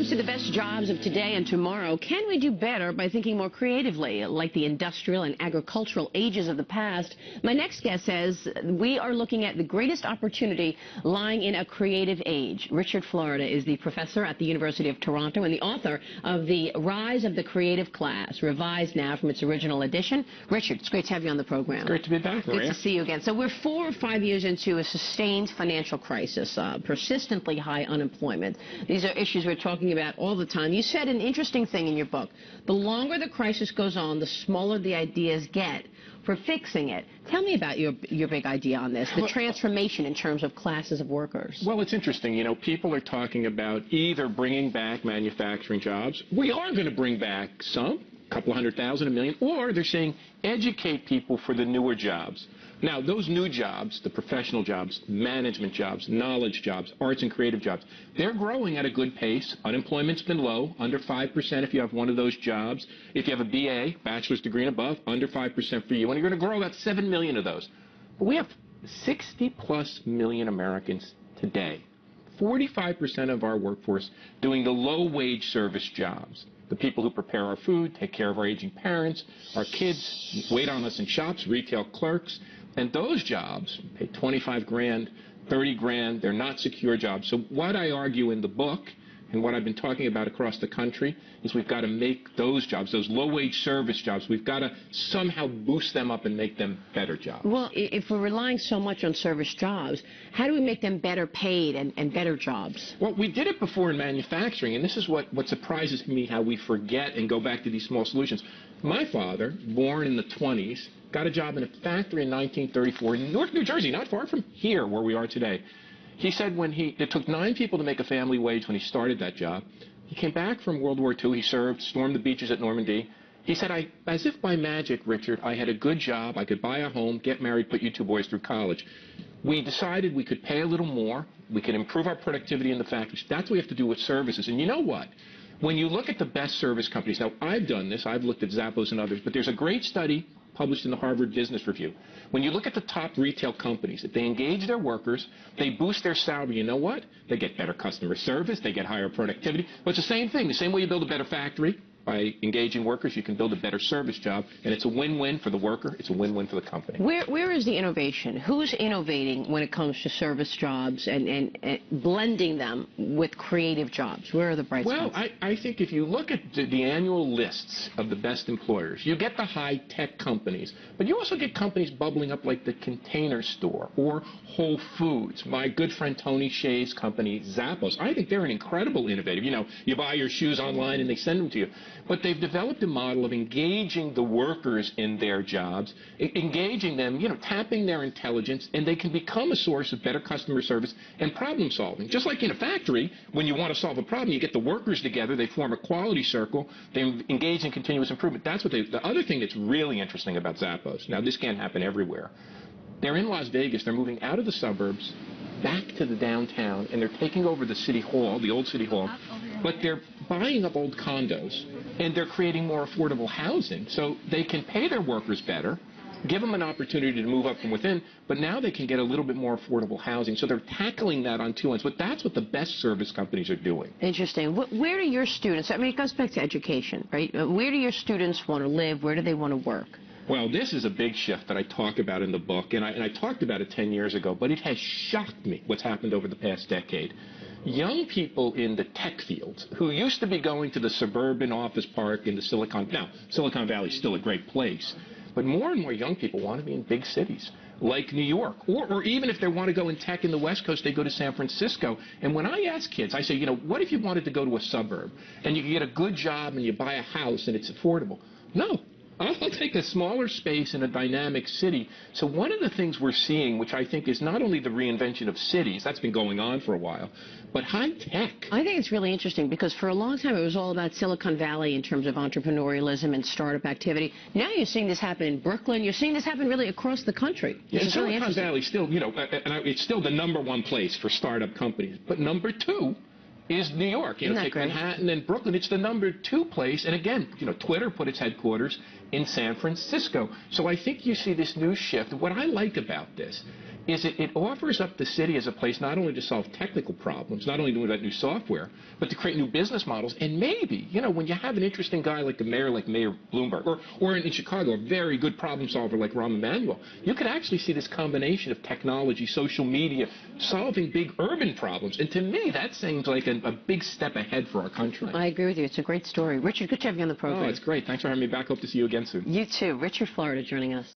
comes to the best jobs of today and tomorrow, can we do better by thinking more creatively, like the industrial and agricultural ages of the past? My next guest says we are looking at the greatest opportunity lying in a creative age. Richard Florida is the professor at the University of Toronto and the author of The Rise of the Creative Class, revised now from its original edition. Richard, it's great to have you on the program. It's great to be back, Maria. Good to see you again. So we're 4 or 5 years into a sustained financial crisis, persistently high unemployment. These are issues we're talking about all the time. You said an interesting thing in your book. The longer the crisis goes on, the smaller the ideas get for fixing it. Tell me about your big idea on this, the transformation in terms of classes of workers. Well, it's interesting. You know, people are talking about either bringing back manufacturing jobs. We are going to bring back some, a couple 100,000, 1 million, or they're saying educate people for the newer jobs. Now, those new jobs, the professional jobs, management jobs, knowledge jobs, arts and creative jobs, they're growing at a good pace. Unemployment's been low, under 5% if you have one of those jobs. If you have a BA, bachelor's degree and above, under 5% for you. And you're going to grow about 7 million of those. But we have 60-plus million Americans today, 45% of our workforce doing the low-wage service jobs. The people who prepare our food, take care of our aging parents, our kids, wait on us in shops, retail clerks. And those jobs pay 25 grand, 30 grand. They're not secure jobs. So what I argue in the book and what I've been talking about across the country is we've got to make those jobs, those low-wage service jobs, we've got to somehow boost them up and make them better jobs. Well, if we're relying so much on service jobs, how do we make them better paid and better jobs? Well, we did it before in manufacturing, and this is what surprises me, how we forget and go back to these small solutions. My father, born in the 20s, got a job in a factory in 1934 in Newark, New Jersey, not far from here where we are today. He said it took 9 people to make a family wage when he started that job. He came back from World War II. He served, stormed the beaches at Normandy. He said, as if by magic, Richard, I had a good job. I could buy a home, get married, put you 2 boys through college. We decided we could pay a little more. We could improve our productivity in the factories. That's what we have to do with services. And you know what? When you look at the best service companies, now I've done this. I've looked at Zappos and others, but there's a great study published in the Harvard Business Review. When you look at the top retail companies, if they engage their workers, they boost their salary, you know what? They get better customer service, they get higher productivity. But it's the same thing. The same way you build a better factory, by engaging workers, you can build a better service job, and it's a win-win for the worker, it's a win-win for the company. Where is the innovation? Who's innovating when it comes to service jobs and blending them with creative jobs? Where are the bright spots? Well, I think if you look at the annual lists of the best employers, you get the high-tech companies, but you also get companies bubbling up like the Container Store or Whole Foods. My good friend Tony Hsieh's company, Zappos, I think they're an incredible innovative. You know, you buy your shoes online and they send them to you. But they've developed a model of engaging the workers in their jobs, engaging them, you know, tapping their intelligence, and they can become a source of better customer service and problem solving. Just like in a factory, when you want to solve a problem, you get the workers together, they form a quality circle, they engage in continuous improvement. That's what the other thing that's really interesting about Zappos, now this can't happen everywhere. They're in Las Vegas, they're moving out of the suburbs, back to the downtown, and they're taking over the city hall, the old city hall, but they're buying up old condos, and they're creating more affordable housing, so they can pay their workers better, give them an opportunity to move up from within, but now they can get a little bit more affordable housing, so they're tackling that on 2 ends, but that's what the best service companies are doing. Interesting. Where do your students, I mean, it goes back to education, right? Where do your students want to live? Where do they want to work? Well, this is a big shift that I talk about in the book, and I talked about it 10 years ago, but it has shocked me what's happened over the past decade. Young people in the tech fields who used to be going to the suburban office park in the Silicon Valley is still a great place, but more and more young people want to be in big cities like New York, or even if they want to go in tech in the West Coast, they go to San Francisco. And when I ask kids, I say, you know, what if you wanted to go to a suburb and you could get a good job and you buy a house and it's affordable? No. I'll take a smaller space in a dynamic city. So one of the things we're seeing, which I think is not only the reinvention of cities, that's been going on for a while, but high tech. I think it's really interesting because for a long time it was all about Silicon Valley in terms of entrepreneurialism and startup activity. Now you're seeing this happen in Brooklyn. You're seeing this happen really across the country. Yeah, and Silicon Valley still, you know, it's still the #1 place for startup companies. But #2 is New York. You know, take Manhattan and Brooklyn. It's the #2 place. And again, you know, Twitter put its headquarters in San Francisco. So I think you see this new shift. What I like about this is it offers up the city as a place not only to solve technical problems, not only to invent new software, but to create new business models. And maybe, you know, when you have an interesting guy like Mayor Bloomberg, or in Chicago, a very good problem solver like Rahm Emanuel, you could actually see this combination of technology, social media, solving big urban problems. And to me, that seems like a big step ahead for our country. I agree with you. It's a great story. Richard, good to have you on the program. Oh, it's great. Thanks for having me back. Hope to see you again soon. You too. Richard Florida joining us.